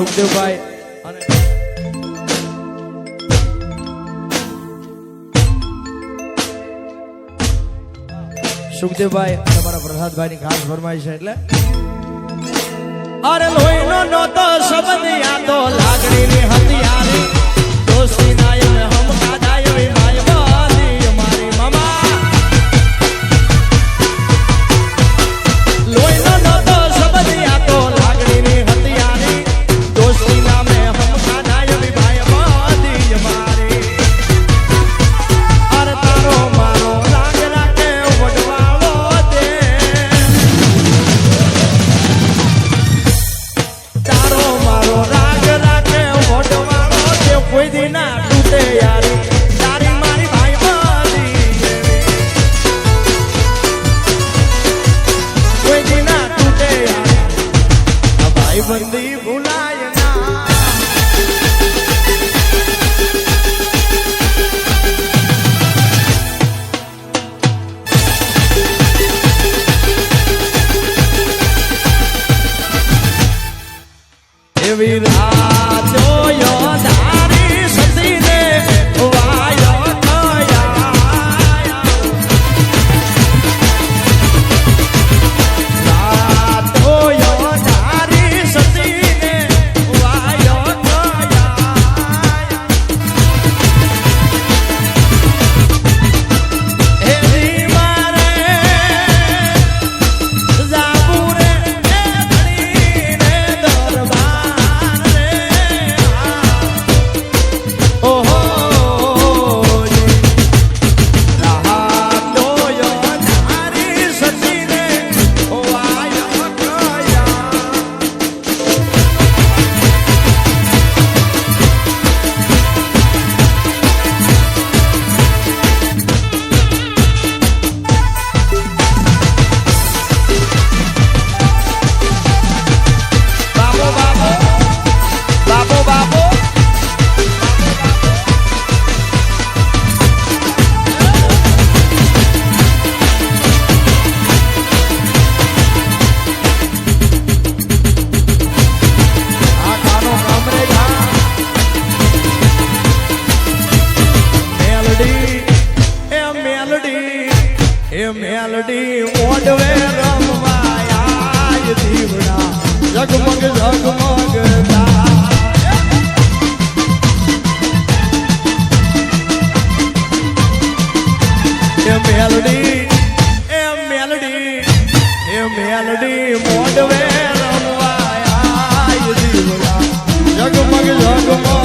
સુખદેવભાઈ અને સુખદેવભાઈ તમારા પ્રસાદભાઈ ની ખાસ ફરમાઈ છે એટલે અરે લોહીનો નહોતો શબ્દ યાદો લાગણી ની હથિયારી દોસ્તી નાય હમ કાદાયો માય વાલી મારી મામા લોહીનો નહોતો શબ્દ યાદો લાગણી ની હથિયારી દોસ્તી નામે હમ કાદાયો ભાઈ વાલી મારી અરે તારો મારો રાગ રાખે વડવાળો દે તારો મારો રાગ રાખે વડવાળો દે કોઈ દી ના તૂટે યારી તારી મારી ભાઈ વાલી કોઈ દી ના તૂટે યારી આ ભાઈ બંદી ભૂલાય ના એવી રાતો ધારી સતીને વાયો થયા રાતો ધારી સતીને વાયો થયા એવી મારે જાબુરે ધણીને દરબાર મેલડી ઓડવે રમવાયા દીવડા ઝગમગ ઝગમગ મેલડી મોડવે રમવાયા દીવડા ઝગમગ ઝગમગ